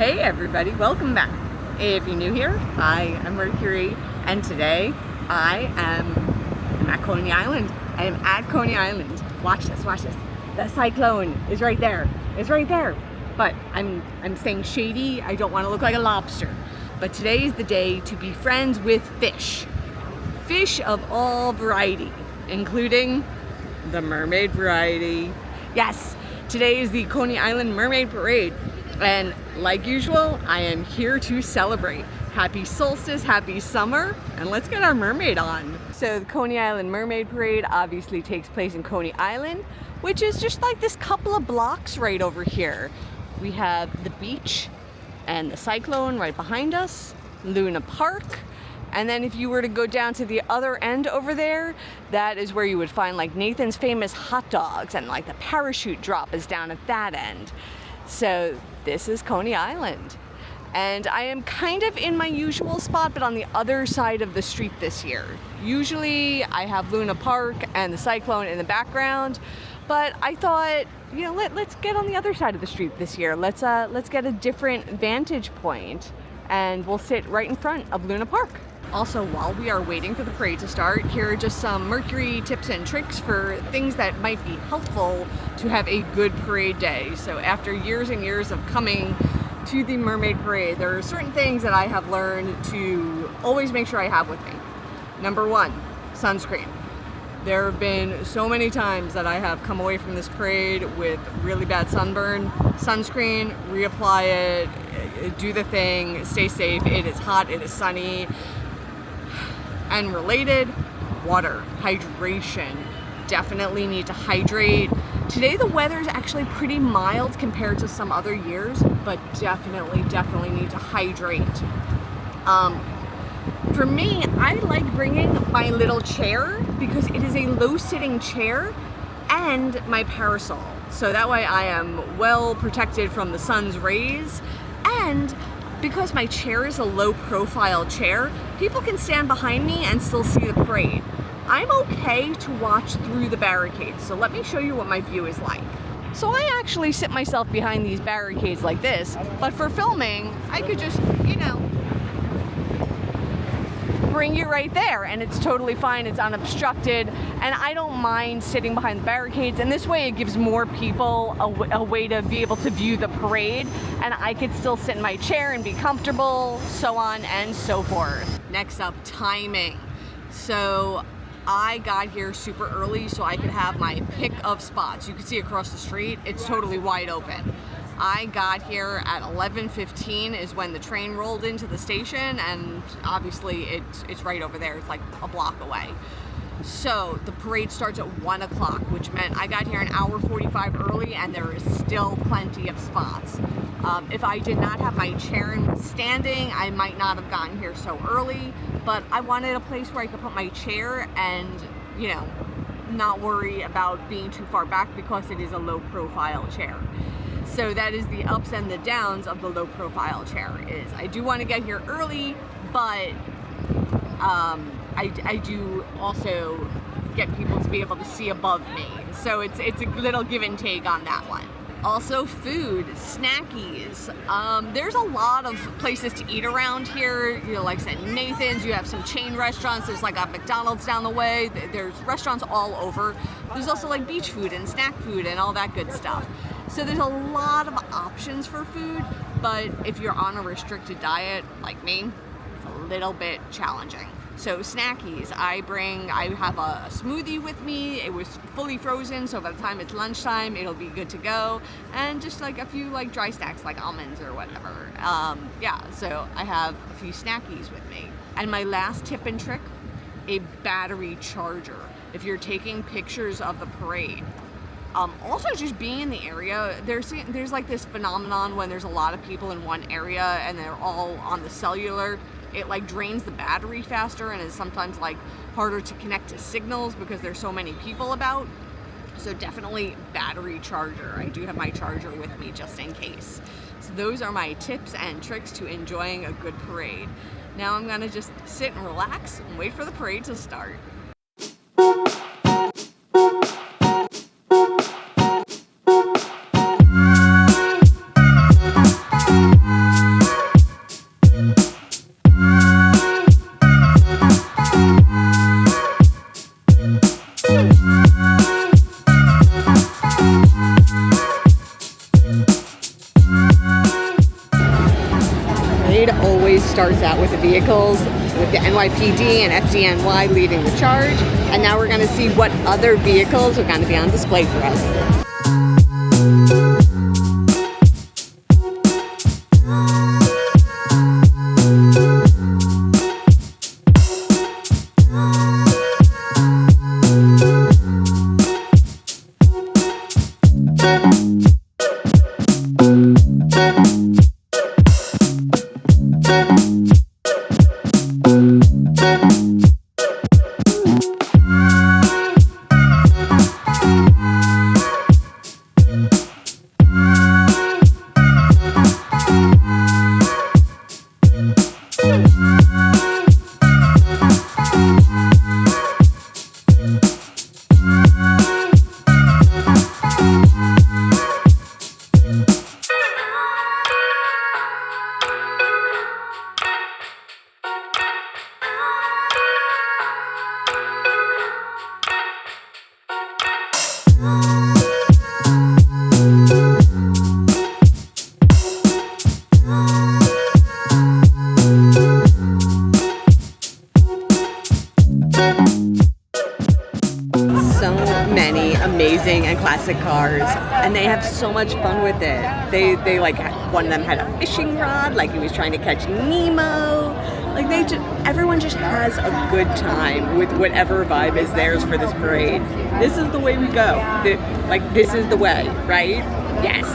Hey everybody, welcome back. If you're new here, I'm Mercury, and today I'm at Coney Island. I am at Coney Island. Watch this, watch this. The cyclone is right there. It's right there. But I'm staying shady. I don't want to look like a lobster. But today is the day to be friends with fish. Fish of all variety, including the mermaid variety. Yes, today is the Coney Island Mermaid Parade. And like usual, I am here to celebrate. Happy solstice, happy summer, and let's get our mermaid on. So the Coney Island Mermaid Parade obviously takes place in Coney Island, which is just like this couple of blocks right over here. We have the beach and the cyclone right behind us, Luna Park, and then if you were to go down to the other end over there, that is where you would find like Nathan's Famous hot dogs, and like the parachute drop is down at that end. So this is Coney Island. And I am kind of in my usual spot, but on the other side of the street this year. Usually I have Luna Park and the cyclone in the background, but I thought, you know, let's get on the other side of the street this year. Let's get a different vantage point, and we'll sit right in front of Luna Park. Also, while we are waiting for the parade to start, here are just some Mercury tips and tricks for things that might be helpful to have a good parade day. So after years and years of coming to the Mermaid Parade, there are certain things that I have learned to always make sure I have with me. Number one, sunscreen. There have been so many times that I have come away from this parade with really bad sunburn. Sunscreen, reapply it, do the thing, stay safe. It is hot, it is sunny. And related, water, hydration. Definitely need to hydrate. Today the weather is actually pretty mild compared to some other years, but definitely need to hydrate. For me, I like bringing my little chair because it is a low-sitting chair, and my parasol. So that way I am well protected from the sun's rays, and because my chair is a low-profile chair, people can stand behind me and still see the parade. I'm okay to watch through the barricades, so let me show you what my view is like. So I actually sit myself behind these barricades like this, but for filming, I could just, you know, bring you right there, and it's totally fine, it's unobstructed, and I don't mind sitting behind the barricades, and this way it gives more people a way to be able to view the parade, and I could still sit in my chair and be comfortable, so on and so forth. Next up, timing. So I got here super early so I could have my pick of spots. You can see across the street, it's totally wide open. I got here at 11:15 is when the train rolled into the station, and obviously it's right over there. It's like a block away. So the parade starts at 1 o'clock, which meant I got here an hour 45 early, and there is still plenty of spots. If I did not have my chair and was standing, I might not have gotten here so early, but I wanted a place where I could put my chair and, you know, not worry about being too far back because it is a low profile chair. So that is the ups and the downs of the low profile chair. Is I do want to get here early, but I do also get people to be able to see above me. So it's a little give and take on that one. Also food, snackies. There's a lot of places to eat around here. You know, like I said, Nathan's, you have some chain restaurants. There's like a McDonald's down the way. There's restaurants all over. There's also like beach food and snack food and all that good stuff. So there's a lot of options for food, but if you're on a restricted diet like me, it's a little bit challenging. So snackies, I have a smoothie with me. It was fully frozen, so by the time it's lunchtime, it'll be good to go. And just like a few like dry snacks like almonds or whatever. Yeah, so I have a few snackies with me. And my last tip and trick, a battery charger. If you're taking pictures of the parade. Also just being in the area, there's like this phenomenon when there's a lot of people in one area and they're all on the cellular. It like drains the battery faster and is sometimes like harder to connect to signals because there's so many people about. So definitely battery charger. I do have my charger with me just in case. So those are my tips and tricks to enjoying a good parade. Now I'm gonna just sit and relax and wait for the parade to start. parade always starts out with the vehicles, with the NYPD and FDNY leading the charge. And now we're going to see what other vehicles are going to be on display for us. Amazing and classic cars, and they have so much fun with it. They like, one of them had a fishing rod, like he was trying to catch Nemo. Like everyone just has a good time with whatever vibe is theirs for this parade. This is the way we go. This is the way, right? Yes.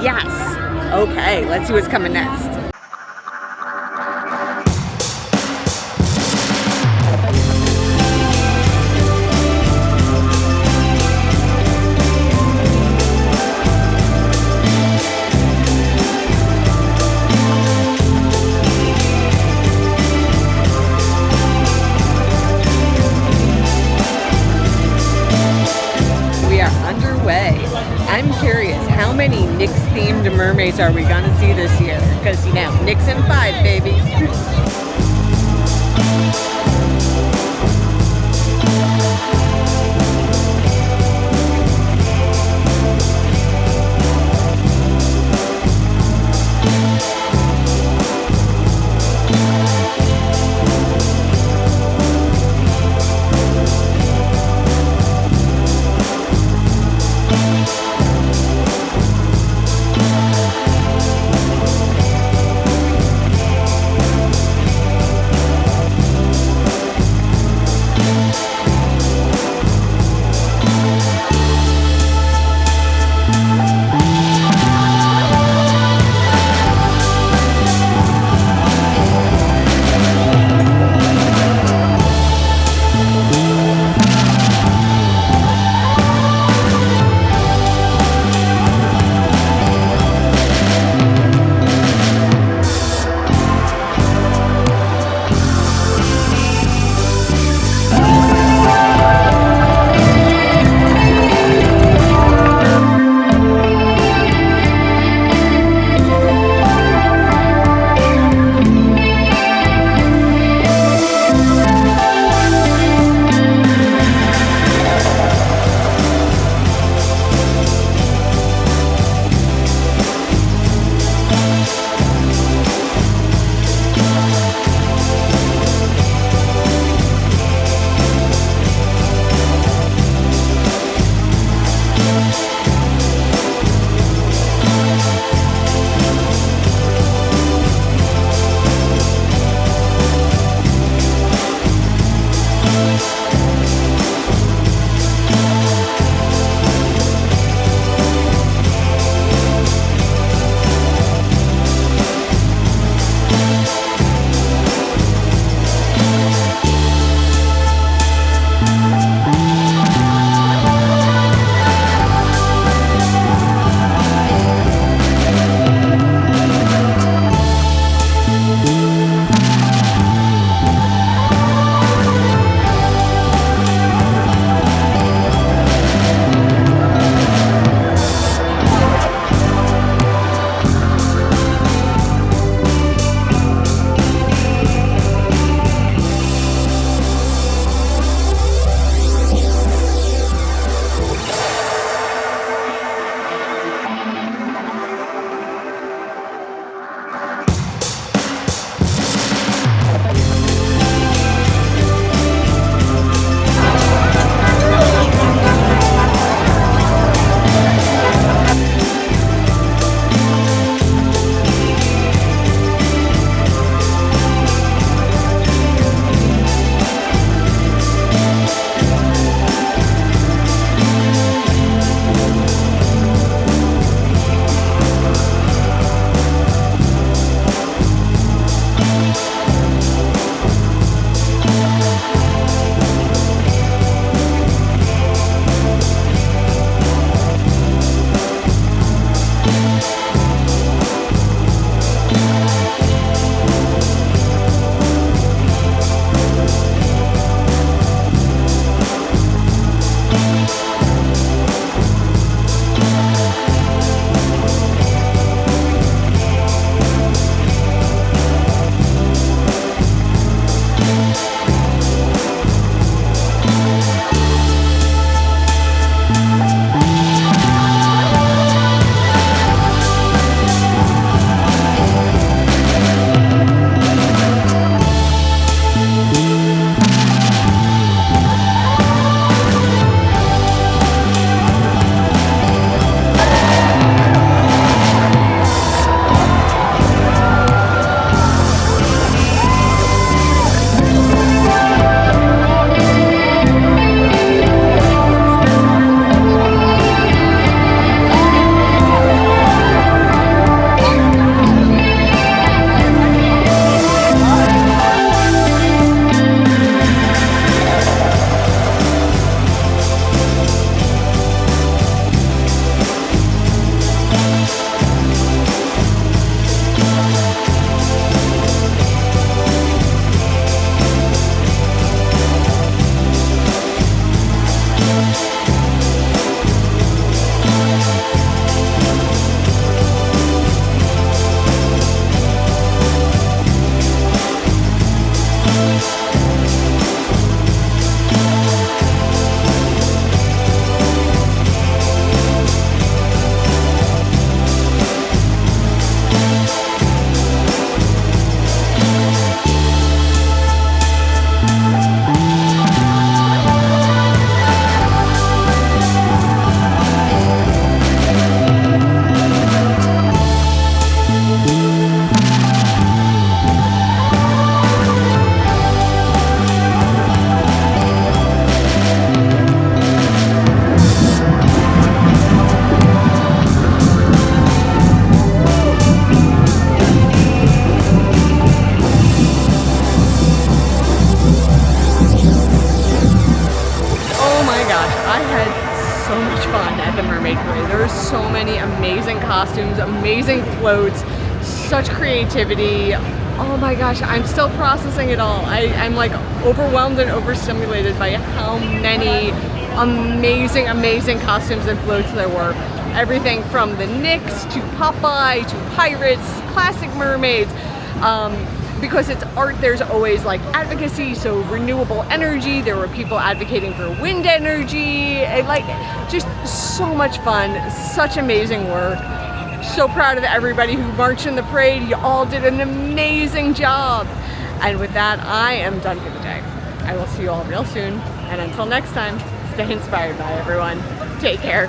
Yes. Okay, let's see what's coming next. I'm curious, how many Nyx-themed mermaids are we gonna see this year? Because, you know, Nyx and 5, baby. so many amazing costumes, amazing floats, such creativity. Oh my gosh, I'm still processing it all. I'm like overwhelmed and overstimulated by how many amazing, amazing costumes and floats there were. Everything from the Knicks to Popeye to pirates, classic mermaids. Because it's art, there's always like advocacy, so renewable energy. There were people advocating for wind energy, and like just so much fun, such amazing work. So proud of everybody who marched in the parade. You all did an amazing job. And with that, I am done for the day. I will see you all real soon. And until next time, stay inspired by everyone. Take care.